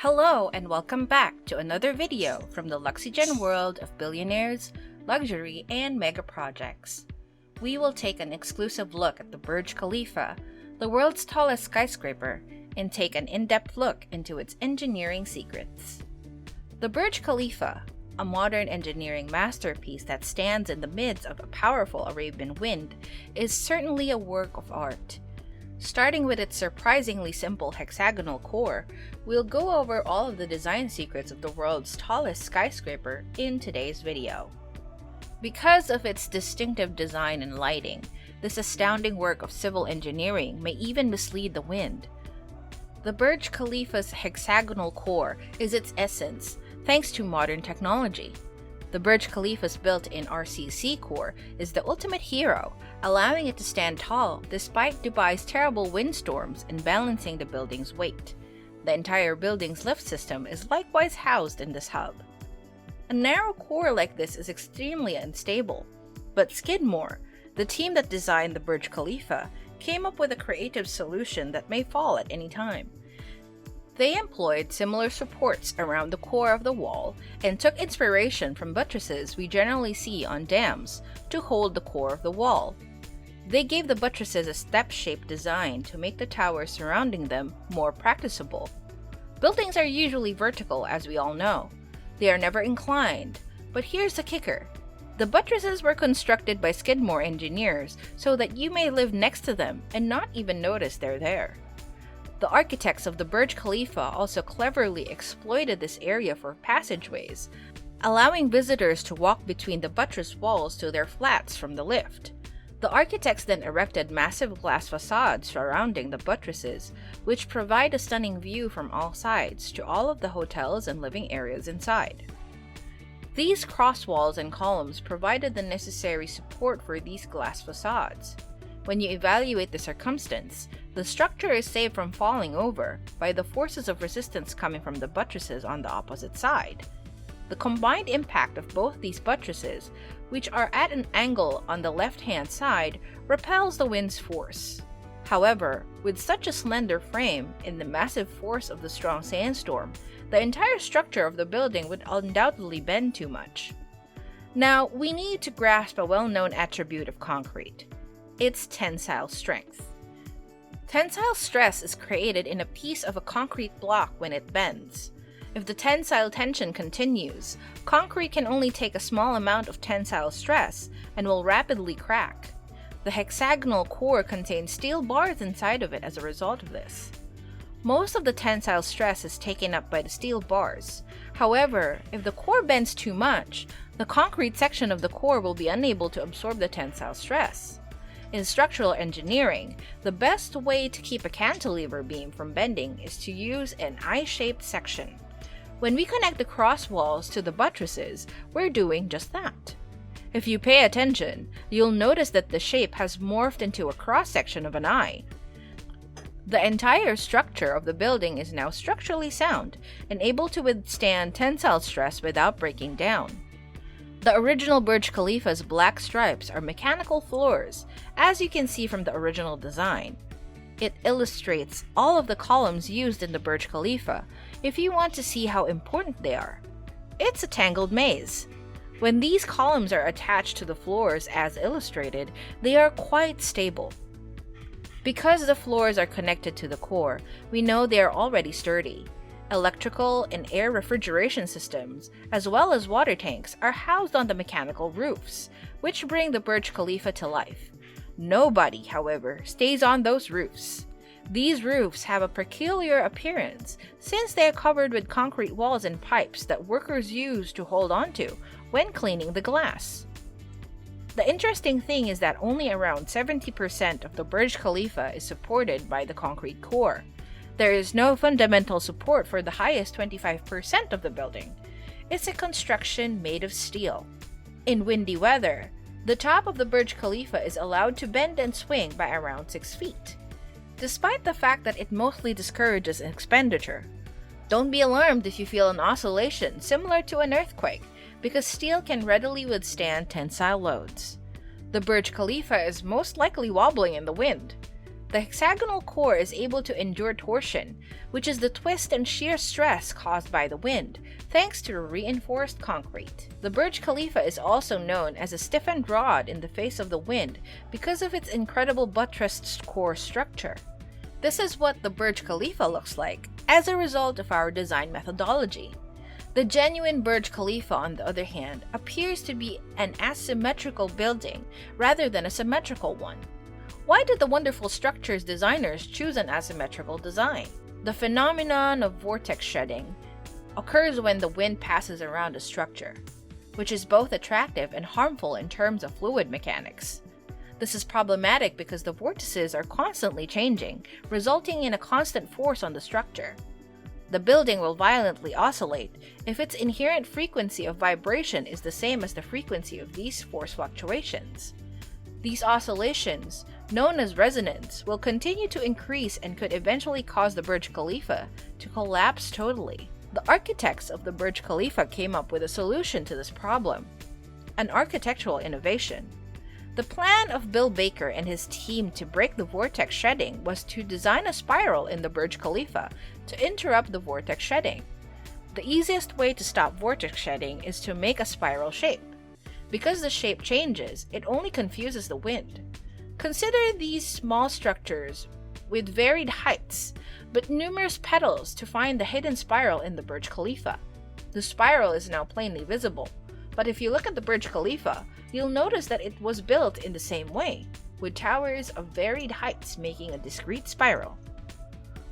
Hello and welcome back to another video from the Luxygen world of billionaires, luxury, and mega projects. We will take an exclusive look at the Burj Khalifa, the world's tallest skyscraper, and take an in-depth look into its engineering secrets. The Burj Khalifa, a modern engineering masterpiece that stands in the midst of a powerful Arabian wind, is certainly a work of art. Starting with its surprisingly simple hexagonal core, we'll go over all of the design secrets of the world's tallest skyscraper in today's video. Because of its distinctive design and lighting, this astounding work of civil engineering may even mislead the wind. The Burj Khalifa's hexagonal core is its essence, thanks to modern technology. The Burj Khalifa's built-in RCC core is the ultimate hero, allowing it to stand tall despite Dubai's terrible windstorms and balancing the building's weight. The entire building's lift system is likewise housed in this hub. A narrow core like this is extremely unstable, but Skidmore, the team that designed the Burj Khalifa, came up with a creative solution that may fall at any time. They employed similar supports around the core of the wall and took inspiration from buttresses we generally see on dams to hold the core of the wall. They gave the buttresses a step-shaped design to make the towers surrounding them more practicable. Buildings are usually vertical, as we all know. They are never inclined, but here's the kicker. The buttresses were constructed by Skidmore engineers so that you may live next to them and not even notice they're there. The architects of the Burj Khalifa also cleverly exploited this area for passageways, allowing visitors to walk between the buttress walls to their flats from the lift. The architects then erected massive glass facades surrounding the buttresses, which provide a stunning view from all sides to all of the hotels and living areas inside. These cross walls and columns provided the necessary support for these glass facades. When you evaluate the circumstance, the structure is saved from falling over by the forces of resistance coming from the buttresses on the opposite side. The combined impact of both these buttresses, which are at an angle on the left-hand side, repels the wind's force. However, with such a slender frame and the massive force of the strong sandstorm, the entire structure of the building would undoubtedly bend too much. Now, we need to grasp a well-known attribute of concrete: its tensile strength. Tensile stress is created in a piece of a concrete block when it bends. If the tensile tension continues, concrete can only take a small amount of tensile stress and will rapidly crack. The hexagonal core contains steel bars inside of it as a result of this. Most of the tensile stress is taken up by the steel bars. However, if the core bends too much, the concrete section of the core will be unable to absorb the tensile stress. In structural engineering, the best way to keep a cantilever beam from bending is to use an I-shaped section. When we connect the cross walls to the buttresses, we're doing just that. If you pay attention, you'll notice that the shape has morphed into a cross-section of an eye. The entire structure of the building is now structurally sound and able to withstand tensile stress without breaking down. The original Burj Khalifa's black stripes are mechanical floors, as you can see from the original design. It illustrates all of the columns used in the Burj Khalifa if you want to see how important they are. It's a tangled maze. When these columns are attached to the floors as illustrated, they are quite stable. Because the floors are connected to the core, we know they are already sturdy. Electrical and air refrigeration systems, as well as water tanks, are housed on the mechanical roofs, which bring the Burj Khalifa to life. Nobody, however, stays on those roofs. These roofs have a peculiar appearance since they are covered with concrete walls and pipes that workers use to hold onto when cleaning the glass. The interesting thing is that only around 70% of the Burj Khalifa is supported by the concrete core. There is no fundamental support for the highest 25% of the building. It's a construction made of steel. In windy weather, the top of the Burj Khalifa is allowed to bend and swing by around 6 feet, despite the fact that it mostly discourages expenditure. Don't be alarmed if you feel an oscillation similar to an earthquake, because steel can readily withstand tensile loads. The Burj Khalifa is most likely wobbling in the wind. The hexagonal core is able to endure torsion, which is the twist and shear stress caused by the wind, thanks to reinforced concrete. The Burj Khalifa is also known as a stiffened rod in the face of the wind because of its incredible buttressed core structure. This is what the Burj Khalifa looks like as a result of our design methodology. The genuine Burj Khalifa, on the other hand, appears to be an asymmetrical building rather than a symmetrical one. Why did the wonderful structures designers choose an asymmetrical design? The phenomenon of vortex shedding occurs when the wind passes around a structure, which is both attractive and harmful in terms of fluid mechanics. This is problematic because the vortices are constantly changing, resulting in a constant force on the structure. The building will violently oscillate if its inherent frequency of vibration is the same as the frequency of these force fluctuations. These oscillations, known as resonance, will continue to increase and could eventually cause the Burj Khalifa to collapse totally. The architects of the Burj Khalifa came up with a solution to this problem: an architectural innovation. The plan of Bill Baker and his team to break the vortex shedding was to design a spiral in the Burj Khalifa to interrupt the vortex shedding. The easiest way to stop vortex shedding is to make a spiral shape. Because the shape changes, it only confuses the wind. Consider these small structures with varied heights, but numerous petals to find the hidden spiral in the Burj Khalifa. The spiral is now plainly visible, but if you look at the Burj Khalifa, you'll notice that it was built in the same way, with towers of varied heights making a discrete spiral.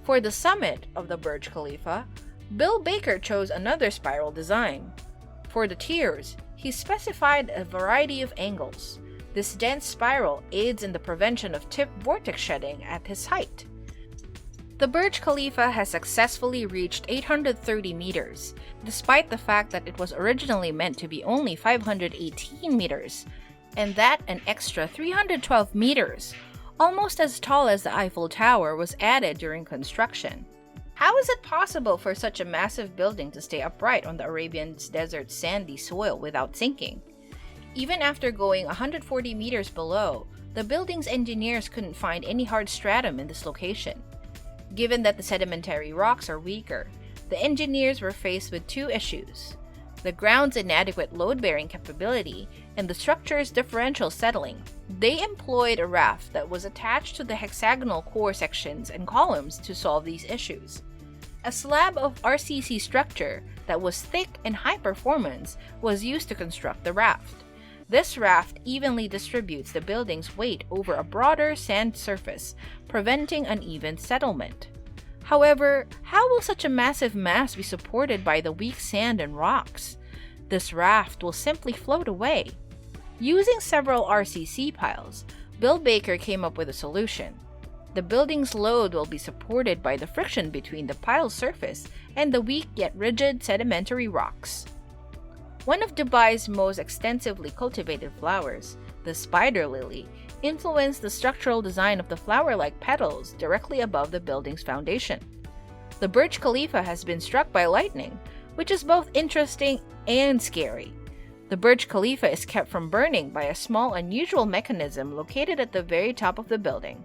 For the summit of the Burj Khalifa, Bill Baker chose another spiral design. For the tiers, he specified a variety of angles. This dense spiral aids in the prevention of tip vortex shedding at his height. The Burj Khalifa has successfully reached 830 meters, despite the fact that it was originally meant to be only 518 meters, and that an extra 312 meters, almost as tall as the Eiffel Tower, was added during construction. How is it possible for such a massive building to stay upright on the Arabian desert's sandy soil without sinking? Even after going 140 meters below, the building's engineers couldn't find any hard stratum in this location. Given that the sedimentary rocks are weaker, the engineers were faced with two issues: the ground's inadequate load-bearing capability and the structure's differential settling. They employed a raft that was attached to the hexagonal core sections and columns to solve these issues. A slab of RCC structure that was thick and high performance was used to construct the raft. This raft evenly distributes the building's weight over a broader sand surface, preventing uneven settlement. However, how will such a massive mass be supported by the weak sand and rocks? This raft will simply float away. Using several RCC piles, Bill Baker came up with a solution. The building's load will be supported by the friction between the pile's surface and the weak yet rigid sedimentary rocks. One of Dubai's most extensively cultivated flowers, the spider lily, influenced the structural design of the flower-like petals directly above the building's foundation. The Burj Khalifa has been struck by lightning, which is both interesting and scary. The Burj Khalifa is kept from burning by a small unusual mechanism located at the very top of the building.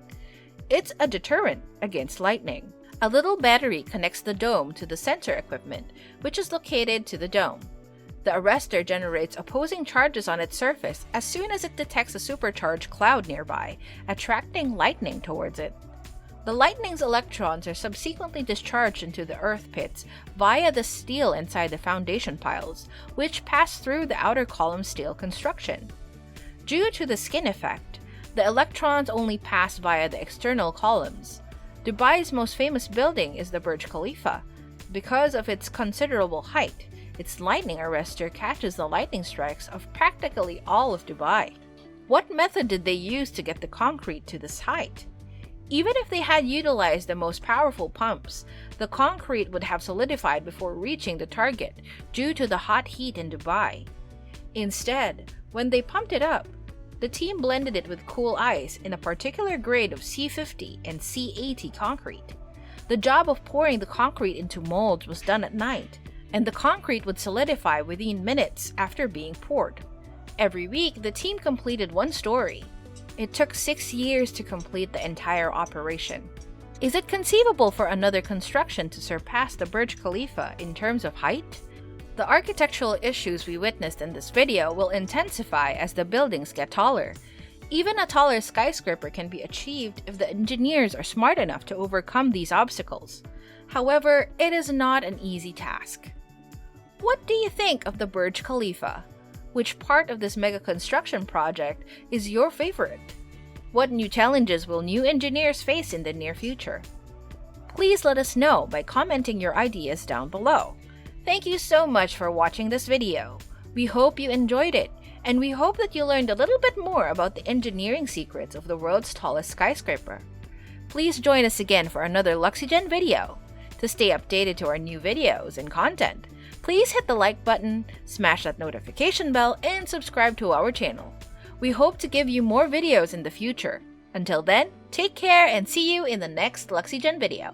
It's a deterrent against lightning. A little battery connects the dome to the sensor equipment, which is located to the dome. The arrestor generates opposing charges on its surface as soon as it detects a supercharged cloud nearby, attracting lightning towards it. The lightning's electrons are subsequently discharged into the earth pits via the steel inside the foundation piles, which pass through the outer column steel construction. Due to the skin effect, the electrons only pass via the external columns. Dubai's most famous building is the Burj Khalifa. Because of its considerable height, its lightning arrestor catches the lightning strikes of practically all of Dubai. What method did they use to get the concrete to this height? Even if they had utilized the most powerful pumps, the concrete would have solidified before reaching the target due to the hot heat in Dubai. Instead, when they pumped it up, the team blended it with cool ice in a particular grade of C50 and C80 concrete. The job of pouring the concrete into molds was done at night, and the concrete would solidify within minutes after being poured. Every week, the team completed one story. It took 6 years to complete the entire operation. Is it conceivable for another construction to surpass the Burj Khalifa in terms of height? The architectural issues we witnessed in this video will intensify as the buildings get taller. Even a taller skyscraper can be achieved if the engineers are smart enough to overcome these obstacles. However, it is not an easy task. What do you think of the Burj Khalifa? Which part of this mega construction project is your favorite? What new challenges will new engineers face in the near future? Please let us know by commenting your ideas down below. Thank you so much for watching this video. We hope you enjoyed it, and we hope that you learned a little bit more about the engineering secrets of the world's tallest skyscraper. Please join us again for another Luxygen video. To stay updated to our new videos and content, please hit the like button, smash that notification bell, and subscribe to our channel. We hope to give you more videos in the future. Until then, take care and see you in the next Luxygen video.